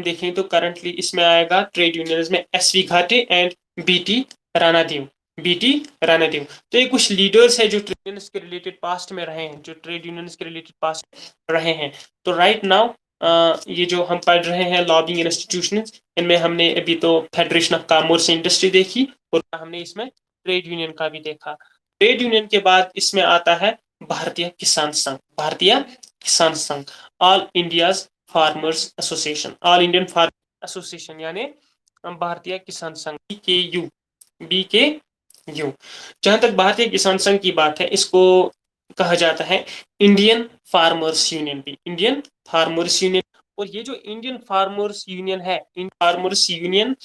Speaker 1: देखें तो करंटली इसमें आएगा ट्रेड यूनियंस में एस वी घाटे एंड बीटी राणादेव, बीटी राणादेव। तो ये कुछ लीडर्स है जो ट्रेड यूनियंस के रिलेटेड पास्ट में रहे हैं, जो ट्रेड यूनियंस के रिलेटेड पास्ट रहे हैं। तो राइट नाउ ये जो हम पढ़ रहे हैं लॉबिंग इंस्टीट्यूशन, इनमें हमने अभी तो फेडरेशन ऑफ कॉमर्स इंडस्ट्री देखी और हमने इसमें ट्रेड यूनियन का भी देखा। ट्रेड यूनियन के बाद इसमें आता है भारतीय किसान संघ, भारतीय किसान संघ, all India farmers association, all Indian farmer association यानी भारतीय किसान संघ, BKU, BKU। जहां तक भारतीय किसान संघ की बात है, इसको कहा जाता है इंडियन फार्मर्स यूनियन भी, इंडियन फार्मर्स यूनियन। और ये जो इंडियन फार्मर्स यूनियन है, इन फार्मर्स यूनियन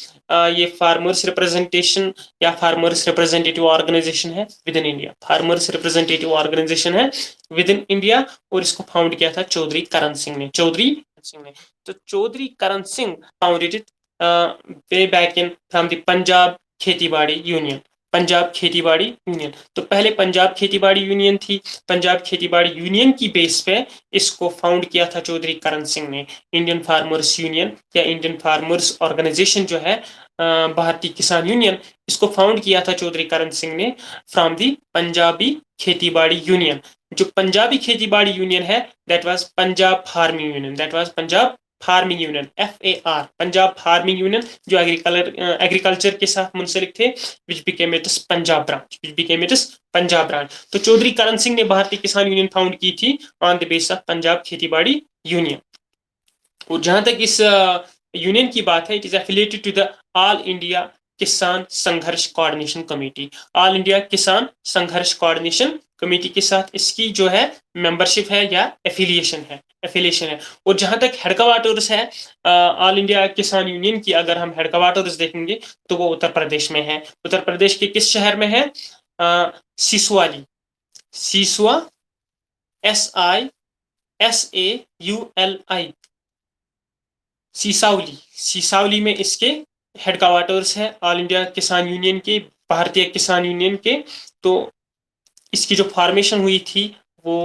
Speaker 1: ये फार्मर्स रिप्रेजेंटेशन या फार्मर्स रिप्रेजेंटेटिव ऑर्गेनाइजेशन है within India, farmers representative organisation है विद इन इंडिया। और इसको फाउंड किया था चौधरी करण सिंह ने, चौधरी सिंह ने। तो Chaudhary Karan Singh founded it way back in from the Punjab खेतीबाड़ी यूनियन, पंजाब खेतीबाड़ी यूनियन। तो पहले पंजाब खेतीबाड़ी यूनियन थी, पंजाब खेतीबाड़ी यूनियन की बेस पे इसको फाउंड किया था चौधरी करण सिंह ने। इंडियन फार्मर्स यूनियन या इंडियन फार्मर्स ऑर्गेनाइजेशन जो है भारतीय किसान यूनियन, इसको फाउंड किया था चौधरी करण सिंह ने फ्रॉम दी पंजाबी खेतीबाड़ी यूनियन। जो पंजाबी खेतीबाड़ी यूनियन है that was Punjab farming union, that was Punjab farming union, FAR, Punjab farming union, जो एग्रीकल्चर के साथ मुंसलिक थे, which became its Punjab branch, which became its Punjab branch. तो चौधरी करण सिंह ने भारतीय किसान यूनियन फाउंड की थी on the base of Punjab खेतीबाड़ी यूनियन। और जहां तक इस यूनियन की बात है, it is affiliated to the all India Kisan Sangharsh coordination committee, all India Kisan Sangharsh coordination committee के साथ इसकी जो है मेंबरशिप है या एफिलिएशन है, एफिलिएशन है। और जहां तक हेडक्वार्टर्स है ऑल इंडिया किसान यूनियन की, अगर हम हेडक्वार्टर्स देखेंगे तो वो उत्तर प्रदेश में है। उत्तर प्रदेश के किस शहर में है? सिसुआली, सिसुआ, SISAULI, सिसावली, सिसावली में इसके हेडक्वार्टर्स है ऑल इंडिया किसान यूनियन के, भारतीय किसान यूनियन के। तो इसकी जो फॉर्मेशन हुई थी वो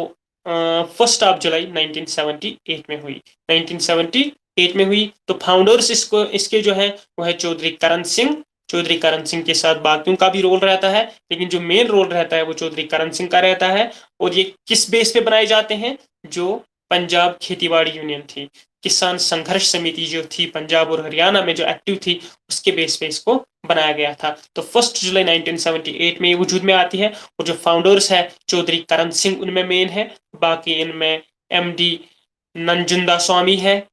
Speaker 1: 1 जुलाई 1978 में हुई, 1978 में हुई। तो फाउंडर्स इसके जो है वो है चौधरी करण सिंह, चौधरी करण सिंह के साथ बाकियों का भी रोल रहता है, लेकिन जो मेन रोल रहता है वो चौधरी करण सिंह का रहता है। और ये किस बेस पे बनाए जाते हैं? जो पंजाब खेतीबाड़ी यूनियन थी, किसान संघर्ष समिति जो थी पंजाब और हरियाणा में जो एक्टिव थी, उसके बेस पे इसको बनाया गया था। तो 1 जुलाई 1978 में ये वजूद में आती है। और जो फाउंडर्स है चौधरी करण सिंह उनमें मेन है, बाकी इनमें MD नंजुंदा स्वामी है,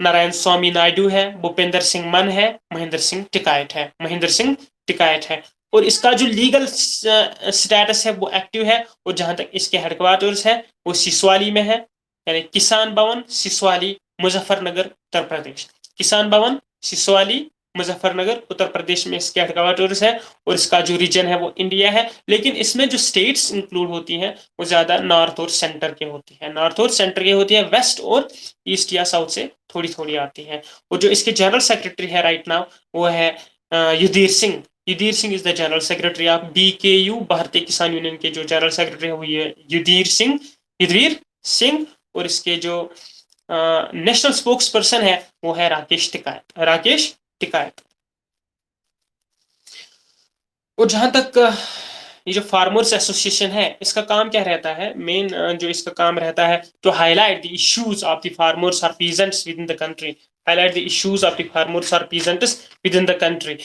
Speaker 1: नारायण स्वामी नायडू है, भूपेंद्र सिंह मन है, महेंद्र सिंह टिकायत है, महेंद्र सिंह टिकायत है। और इसका जो लीगल स्टेटस है वो एक्टिव है। और जहां तक इसके हेडक्वार्टर्स है वो सिसवाली में है, यानी किसान भवन सिसवाली, मुजफ्फरनगर, उत्तर प्रदेश। किसान भवन सिसवाली, मुजफ्फरनगर, उत्तर प्रदेश में इसके हेडक्वार्टर्स है। और इसका जो रीजन है वो इंडिया है, लेकिन इसमें जो स्टेट्स इंक्लूड होती हैं वो ज्यादा नॉर्थ और सेंटर के होती है, नॉर्थ और सेंटर के होती है, वेस्ट और ईस्ट या साउथ से थोड़ी थोड़ी आती है। और जो इसके जनरल सेक्रेटरी है राइट नाउ वो है Yudhir Singh, Yudhir Singh is the general secretary of BKU, Bharatiya Kisan union के जो जनरल सेक्रेटरी है वो ये युधीर सिंह, युधीर सिंह। और इसके जो नेशनल स्पोक्स पर्सन है वो है राकेश टिकायत, राकेश टिकायत। और जहां तक ये जो फार्मर्स एसोसिएशन है, इसका काम क्या रहता है, मेन जो इसका काम रहता है, to highlight the issues of the farmers और peasants within the country, highlight the issues of the farmers और peasants within the country.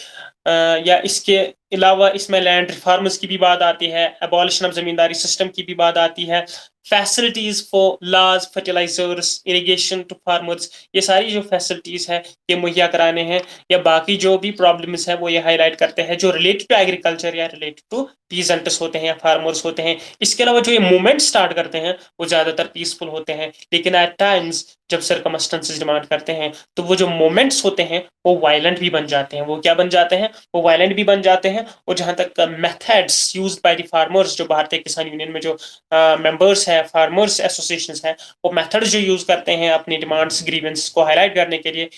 Speaker 1: या इसके अलावा इसमें लैंड रिफॉर्म्स की भी बात आती है, एबॉलिशन ऑफ जमींदारी सिस्टम की भी बात आती है, facilities for large fertilisers, irrigation to farmers, ये सारी जो फैसिलिटीज है ये मुहैया कराने हैं, या बाकी जो भी प्रॉब्लम्स है वो ये हाईलाइट करते हैं जो रिलेटेड टू एग्रीकल्चर या रिलेटेड टू पीजेंट्स होते हैं या फार्मर्स होते हैं। इसके अलावा जो ये मूवमेंट स्टार्ट करते हैं वो ज्यादातर पीसफुल होते हैं, लेकिन एट टाइम्स जब सर्कमस्टेंसेस डिमांड करते हैं तो वो जो मोमेंट्स होते हैं वो वायलेंट भी बन जाते हैं। वो क्या बन जाते हैं, वो वायलेंट भी बन जाते हैं। और जहां तक methods used by the farmers, जो भारतीय किसान यूनियन में जो मेंबर्स है, फार्मर्स एसोसिएशंस है, वो मेथड्स जो यूज करते हैं अपनी डिमांड्स ग्रीवेंस को हाईलाइट करने के लिए,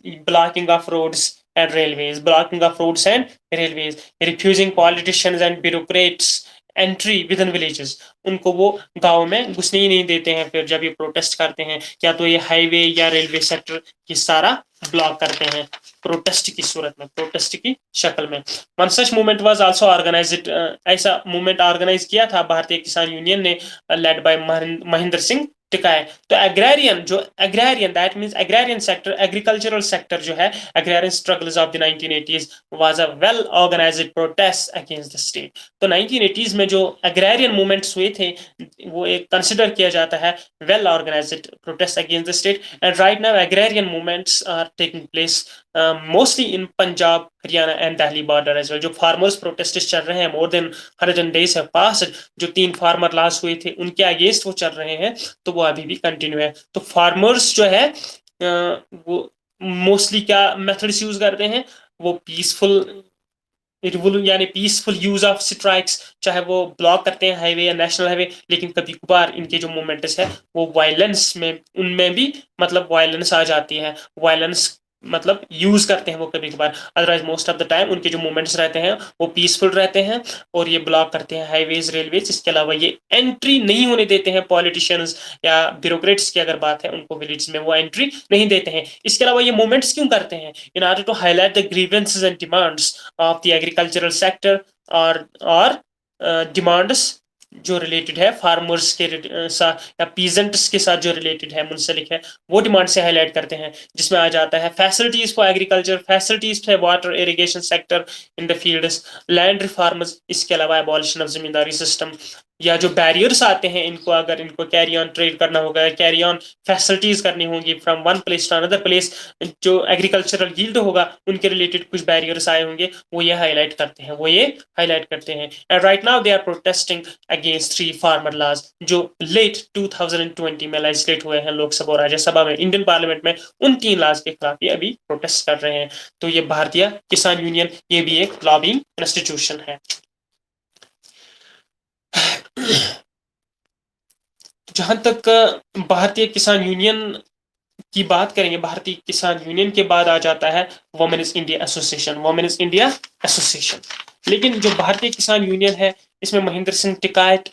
Speaker 1: blocking of roads and railways, blocking of roads and railways, refusing politicians and bureaucrats entry within villages, उनको वो गांव में घुसने ही नहीं देते हैं। फिर जब ये प्रोटेस्ट करते हैं, या तो ये हाईवे या रेलवे सेक्टर ये सारा ब्लॉक करते हैं प्रोटेस्ट की सूरत में, प्रोटेस्ट की शक्ल में। One such movement was also organised, ऐसा मूवमेंट ऑर्गेनाइज किया था भारतीय किसान यूनियन ने, लेड बाय महेंद्र सिंह टिकाय। तो एग्रेरियन, जो agrarian that means agrarian sector, agricultural sector जो है, agrarian struggles of the 1980s was a well organised protest against the state. तो 1980s में जो एग्रेरियन मूवमेंट्स हुए थे वो एक कंसिडर किया जाता है well organised protest against the state. And right now agrarian movements are taking place mostly in Punjab, Haryana and Delhi border as well. जो फार्मर्स प्रोटेस्ट चल रहे हैं, more than 100 days have passed, जो 3 फार्मर लॉस हुए थे उनके अगेंस्ट वो चल रहे हैं, तो वो अभी भी कंटिन्यू है। तो फार्मर्स जो है वो मोस्टली क्या मेथड्स यूज करते हैं, वो पीसफुल यानी पीसफुल यूज ऑफ स्ट्राइक्स, चाहे वो ब्लॉक करते हैं हाईवे या नेशनल हाईवे, लेकिन कभी कभार इनके जो मूवमेंट्स है वो वायलेंस में, उनमें भी मतलब वायलेंस आ जाती है, वायलेंस मतलब यूज करते हैं वो कभी कभार। Otherwise most of the time उनके जो मूवमेंट्स रहते हैं वो पीसफुल रहते हैं, और ये ब्लॉक करते हैं हाईवेज, रेलवेज। इसके अलावा ये एंट्री नहीं होने देते हैं पॉलिटिशियंस या ब्यूरोक्रेट्स की अगर बात है, उनको विलेज में वो एंट्री नहीं देते हैं। इसके अलावा ये मूवमेंट्स क्यों करते हैं, in order to highlight the grievances and demands of the agricultural sector, और डिमांड्स जो रिलेटेड है फार्मर्स के साथ या पीजेंट्स के साथ जो रिलेटेड है, मुंसलिक है, वो डिमांड से हाईलाइट करते हैं, जिसमें आ जाता है facilities for agriculture, facilities for water irrigation sector in the fields, land reforms, इसके अलावा एबॉलिशन ऑफ जमींदारी सिस्टम, या जो बैरियर्स आते हैं इनको, अगर इनको कैरी ऑन ट्रेड करना होगा, कैरी ऑन फैसिलिटीज करनी होंगी from one place to another place, जो एग्रीकल्चरल यील्ड होगा उनके रिलेटेड कुछ बैरियर्स आए होंगे, वो ये हाईलाइट करते हैं, वो ये हाईलाइट करते हैं। And right now they are protesting against 3 farmer laws, जो लेट 2020 में लेजिस्लेट हुए हैं लोकसभा और राज्यसभा में, इंडियन पार्लियामेंट में, उन 3 लॉज के खिलाफ ये अभी प्रोटेस्ट कर रहे हैं। तो ये भारतीय किसान यूनियन ये भी एक लॉबिंग इंस्टीट्यूशन है। जहां तक भारतीय किसान यूनियन की बात करेंगे, भारतीय किसान यूनियन के बाद आ जाता है women's India association, women's India association. लेकिन जो भारतीय किसान यूनियन है इसमें महेंद्र सिंह टिकायत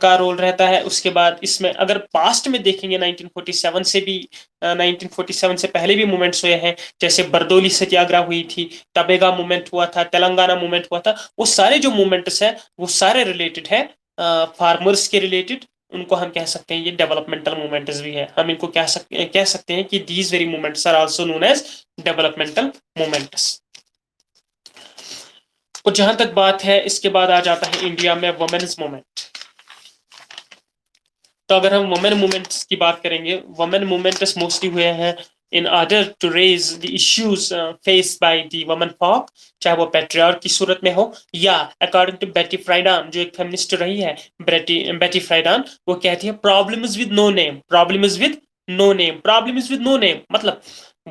Speaker 1: का रोल रहता है। उसके बाद इसमें अगर पास्ट में देखेंगे 1947 से भी 1947 से पहले भी मूवमेंट्स हुए हैं, जैसे बरदौली सत्याग्रह हुई थी, तबेगा मूवमेंट हुआ था, तेलंगाना मूवमेंट हुआ था, वो सारे जो मूवमेंट्स है वो सारे रिलेटेड है फार्मर्स के रिलेटेड। उनको हम कह सकते हैं ये डेवलपमेंटल मूवमेंट्स भी है। हम इनको कह सकते हैं कि these very movements are also known as developmental movements. और जहां तक बात है इसके बाद आ जाता है इंडिया में वुमेन्स मूवमेंट। तो अगर हम वुमेन मूवमेंट्स की बात करेंगे, वुमेन मूवमेंट्स मोस्टली हुए हैं in order to raise the issues faced by the women folk, चाहे वो पेट्रियार्क की सूरत में हो, या अकॉर्डिंग टू बेटी फ्राइडान जो एक फेमिनिस्ट रही है, बेटी फ्राइडान, वो कहती है problem is with no name, problem is with no name, problem is with no name, मतलब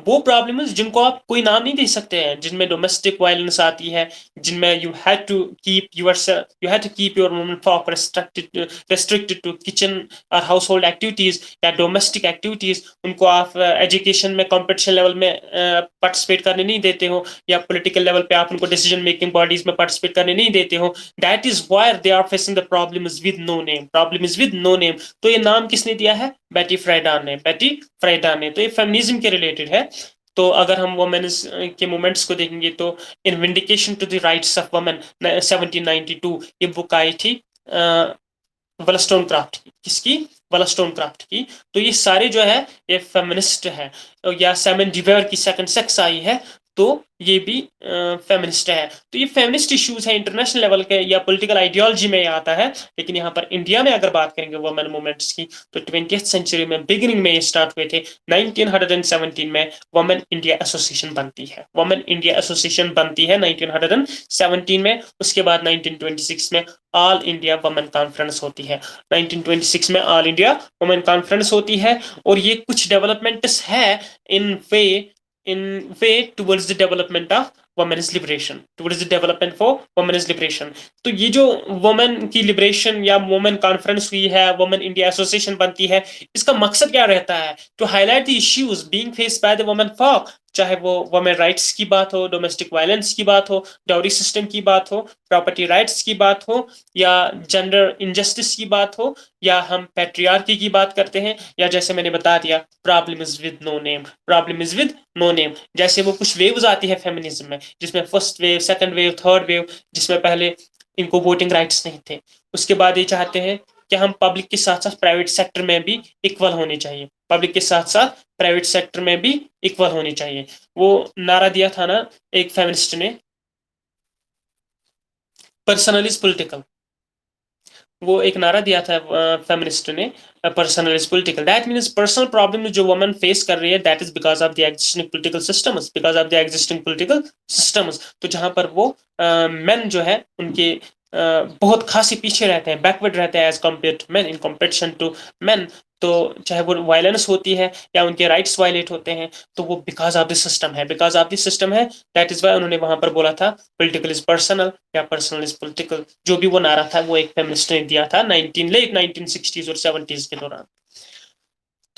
Speaker 1: वो प्रॉब्लम्स जिनको आप कोई नाम नहीं दे सकते हैं, जिनमें डोमेस्टिक वायलेंस आती है, जिनमें you had to keep your women folk restricted to kitchen और हाउस होल्ड एक्टिविटीज या डोमेस्टिक एक्टिविटीज, उनको आप एजुकेशन में कॉम्पिटिशन लेवल में पार्टिसिपेट करने नहीं देते हो, या पॉलिटिकल लेवल पे आप उनको डिसीजन मेकिंग बॉडीज में पार्टिसिपेट करने नहीं देते हो। That is where they are facing the problem is with no name, problem is with no name. तो ये नाम किसने दिया है, बेटी फ्राइडान ने, बेटी फ्राइडान ने। तो ये फेमिनिज्म के रिलेटेड है। तो अगर हम वुमेन्स के मूवमेंट्स को देखेंगे तो in vindication to the rights of women 1792 ये बुक आई थी वलस्टोन क्राफ्ट की। किसकी? वलस्टोन क्राफ्ट की। तो ये सारे जो है ये फेमिनिस्ट है। या सेमन डिवेयर की सेकंड सेक्स आई है, तो ये भी फेमिनिस्ट है। तो ये फेमिनिस्ट इश्यूज है इंटरनेशनल लेवल के या पॉलिटिकल आइडियोलॉजी में आता है। लेकिन यहाँ पर इंडिया में अगर बात करेंगे वुमेन मूवमेंट्स की, तो 20th सेंचुरी में बिगिनिंग में ये स्टार्ट हुए थे। 1917 में वुमेन इंडिया एसोसिएशन बनती है। वुमेन इंडिया एसोसिएशन बनती है 1917 में। उसके बाद 1926 में ऑल इंडिया वुमेन कॉन्फ्रेंस होती है। 1926 में ऑल इंडिया वुमेन कॉन्फ्रेंस होती है। और ये कुछ डेवलपमेंट्स है in way towards the development of women's liberation, towards the development for women's liberation। तो ये जो वुमेन की लिबरेशन या वुमेन कॉन्फ्रेंस हुई है, वुमेन इंडिया एसोसिएशन बनती है, इसका मकसद क्या रहता है? To highlight the issues being faced by the women folk, चाहे वो वुमेन राइट्स की बात हो, डोमेस्टिक वायलेंस की बात हो, डाउरी सिस्टम की बात हो, प्रॉपर्टी राइट्स की बात हो, या जेंडर इनजस्टिस की बात हो, या हम पैट्रियार्की की बात करते हैं, या जैसे मैंने बता दिया problem is with no name, problem is with no name. जैसे वो कुछ वेव्स आती है फेमिनिज्म में, जिसमें first wave, second wave, third wave, जिसमें पहले इनको वोटिंग राइट्स नहीं थे। उसके बाद ये चाहते हैं कि हम पब्लिक के साथ साथ प्राइवेट सेक्टर में भी इक्वल होने चाहिए, पब्लिक के साथ साथ प्राइवेट सेक्टर में भी इक्वल होनी चाहिए। वो नारा दिया था ना एक फेमिनिस्ट ने, पर्सनल इज पॉलिटिकल। वो एक नारा दिया था फेमिनिस्ट ने, personal is political. That means personal problem जो वुमेन फेस कर रही है, that is because of the existing political systems, because of the existing political systems. तो जहां पर वो मेन जो है उनके बहुत खासी पीछे रहते हैं, बैकवर्ड रहते हैं as compare to men, in comparison to men. तो चाहे वो वायलेंस होती है या उनके राइट्स वायलेट होते हैं, तो वो बिकॉज ऑफ द सिस्टम है, बिकॉज ऑफ द सिस्टम है। दैट इज वाई उन्होंने वहां पर बोला था पॉलिटिकल इज पर्सनल या पर्सनल इज पॉलिटिकल। जो भी वो नारा था वो एक फेमिनिस्ट ने दिया था लेट 1960s और 70s के दौरान।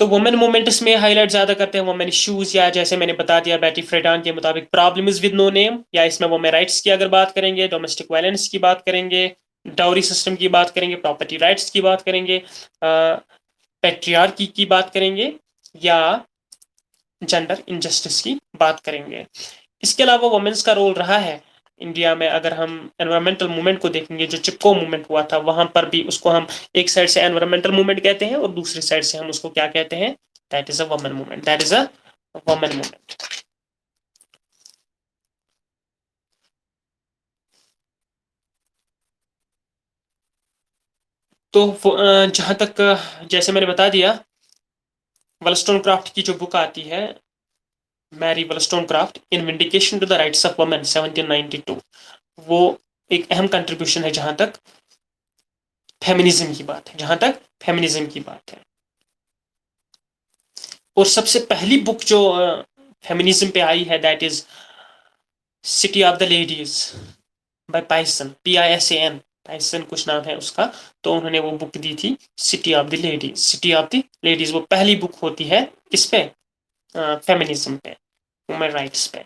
Speaker 1: तो वुमेन मूवमेंट इसमें हाईलाइट ज्यादा करते हैं वुमेन इश्यूज, या जैसे मैंने बता दिया बेटी फ्रेडान के मुताबिक problem is with no name, या इसमें वुमेन राइट्स की अगर बात करेंगे, डोमेस्टिक वायलेंस की बात करेंगे, डाउरी सिस्टम की बात करेंगे, प्रॉपर्टी राइट्स की बात करेंगे, पैट्रियार्की की बात करेंगे, या जेंडर इनजस्टिस की बात करेंगे। इसके अलावा वुमेन्स का रोल रहा है इंडिया में। अगर हम एनवायरमेंटल मूवमेंट को देखेंगे, जो चिपको मूवमेंट हुआ था, वहां पर भी उसको हम एक साइड से एनवायरमेंटल मूवमेंट कहते हैं और दूसरी साइड से हम उसको क्या कहते हैं? That is a women movement, that is a women movement. तो जहां तक जैसे मैंने बता दिया, वलस्टोन क्राफ्ट की जो बुक आती है, Mary Wollstonecraft in vindication to the rights of women 1792, वो एक अहम कंट्रीब्यूशन है जहां तक फेमिनिज्म की बात है, जहां तक फेमिनिज्म की बात है। और सबसे पहली बुक जो फेमिनिज्म पे आई है, that is city of the ladies by Pisan, PISAN, Pisan कुछ नाम है उसका। तो उन्होंने वो बुक दी थी city of the ladies, city of the ladies. वो पहली बुक होती है किस पे? फेमिनिज्म पे, वुमेन राइट्स पे।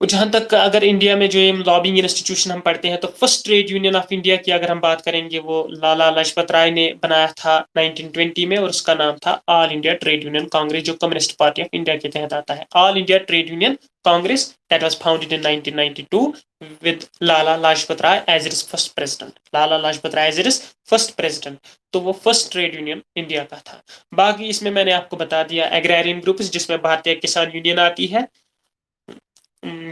Speaker 1: जहां तक अगर इंडिया में जो ये लॉबिंग इंस्टीट्यूशन हम पढ़ते हैं, तो first trade union of India की अगर हम बात करेंगे, वो लाला लाजपत राय ने बनाया था 1920 में, और उसका नाम था all India trade union Congress, जो कम्युनिस्ट पार्टी ऑफ इंडिया के तहत आता है। All India trade union congress, that was founded in 1992 with Lala Lajpat Rai as its first president, Lala Lajpat Rai as its first president. तो वो फर्स्ट ट्रेड यूनियन इंडिया का था। बाकी इसमें मैंने आपको बता दिया एग्रेरियन ग्रुप्स, जिसमें भारतीय किसान यूनियन आती है,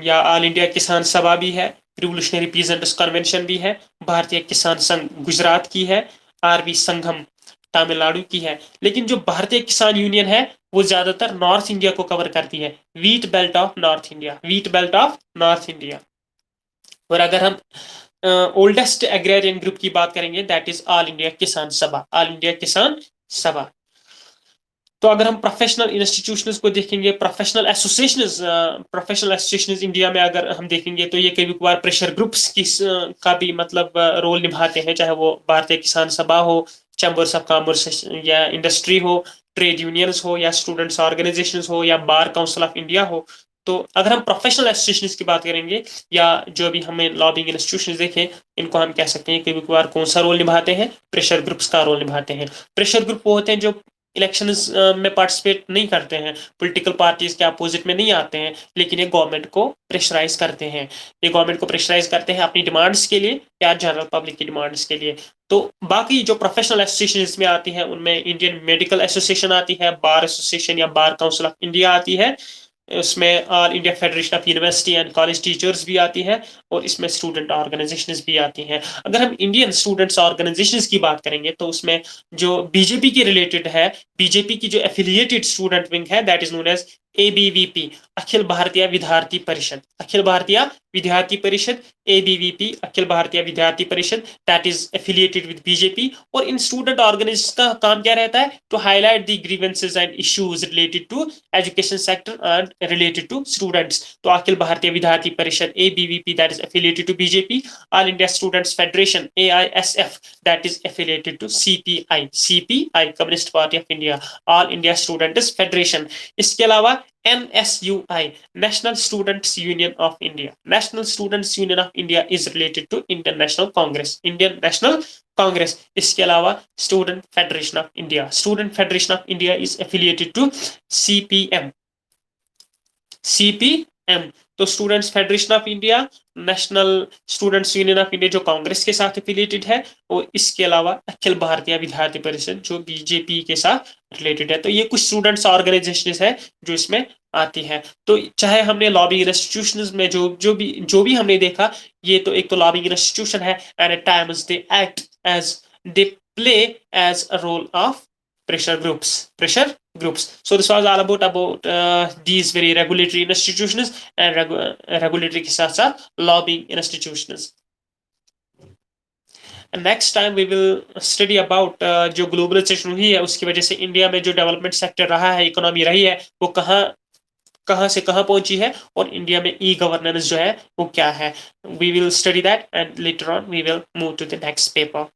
Speaker 1: या ऑल इंडिया किसान सभा भी है, रिवोल्यूशनरी पीजेंट्स कन्वेंशन भी है, भारतीय किसान संघ गुजरात की है, RV संघम तमिलनाडु की है। लेकिन जो भारतीय किसान यूनियन है वो ज्यादातर नॉर्थ इंडिया को कवर करती है, wheat belt of north India, wheat belt of north India. और अगर हम ओल्डेस्ट एग्रेरियन ग्रुप की बात करेंगे, दैट इज ऑल इंडिया किसान सभा, ऑल इंडिया किसान सभा। तो अगर हम प्रोफेशनल इंस्टीट्यूशंस को देखेंगे, प्रोफेशनल एसोसिएशंस इंडिया में अगर हम देखेंगे, तो ये कभी कभार प्रेशर ग्रुप्स की का भी मतलब रोल निभाते हैं, चाहे वो भारतीय किसान सभा हो, चैम्बर्स ऑफ कॉमर्स या इंडस्ट्री हो, ट्रेड यूनियंस हो, या स्टूडेंट्स ऑर्गेनाइजेशंस हो, या बार काउंसिल ऑफ इंडिया हो। तो अगर हम प्रोफेशनल एसोसिएशंस की बात करेंगे, या जो भी हमें लॉबिंग इंस्टीट्यूशंस देखें, इनको हम कह सकते हैं कभी कभार कौन सा रोल निभाते हैं? प्रेशर ग्रुप्स का रोल निभाते हैं। प्रेशर ग्रुप वो होते हैं जो इलेक्शंस में पार्टिसिपेट नहीं करते हैं, पॉलिटिकल पार्टीज के अपोजिट में नहीं आते हैं, लेकिन ये गवर्नमेंट को प्रेशराइज करते हैं। ये गवर्नमेंट को प्रेशराइज करते हैं अपनी डिमांड्स के लिए या जनरल पब्लिक की डिमांड्स के लिए। तो बाकी जो प्रोफेशनल एसोसिएशन इसमें आती है उनमें इंडियन मेडिकल एसोसिएशन आती है, बार एसोसिएशन या बार काउंसिल ऑफ इंडिया आती है, उसमें all India federation of university and college teachers भी आती है, और इसमें स्टूडेंट ऑर्गेनाइजेशंस भी आती हैं। अगर हम इंडियन स्टूडेंट्स ऑर्गेनाइजेशंस की बात करेंगे तो उसमें जो बीजेपी के रिलेटेड है, बीजेपी की जो एफिलिएटेड स्टूडेंट विंग है, that is known as ABVP, Akhil Bharatiya Vidyarthi परिषद, अखिल Bharatiya Vidyarthi Parishad, ABVP, Akhil Bharatiya Vidyarthi Parishad, that is affiliated with BJP. और इन स्टूडेंट ऑर्गेनाइजेशन का काम क्या रहता है? To highlight the grievances and issues related to education sector and related to students. तो Akhil Bharatiya Vidyarthi Parishad ABVP, that is affiliated to BJP, all India students federation AISF, that is affiliated to CPI, CPI communist party of India, all India students federation. इसके अलावा NSUI, National Students Union of India. National Students Union of India is related to Indian National Congress, Indian National Congress. इसके अलावा Student Federation of India, Student Federation of India is affiliated to CPM, CPM। तो students federation of India, national students union of India जो कांग्रेस के साथ affiliated है, और इसके अलावा अखिल भारतीय विद्यार्थी परिषद जो बीजेपी के साथ रिलेटेड है। तो ये कुछ स्टूडेंट्स ऑर्गेनाइजेशन है जो इसमें आती है। तो चाहे हमने लॉबिंग इंस्टीट्यूशंस में जो भी हमने देखा, ये तो एक तो लॉबिंग इंस्टीट्यूशन है, and at times they act as, they play as a role of pressure groups. So this was all about these very regulatory institutions and regulatory के साथ साथ lobbying institutions. And next time we will study about जो globalisation हुई है उसकी वजह से India में जो डेवलपमेंट सेक्टर रहा है, इकोनॉमी रही है, वो कहाँ से कहाँ पहुंची है, और इंडिया में ई गवर्नेंस जो है वो क्या है। We will study that and later on we will move to the next paper.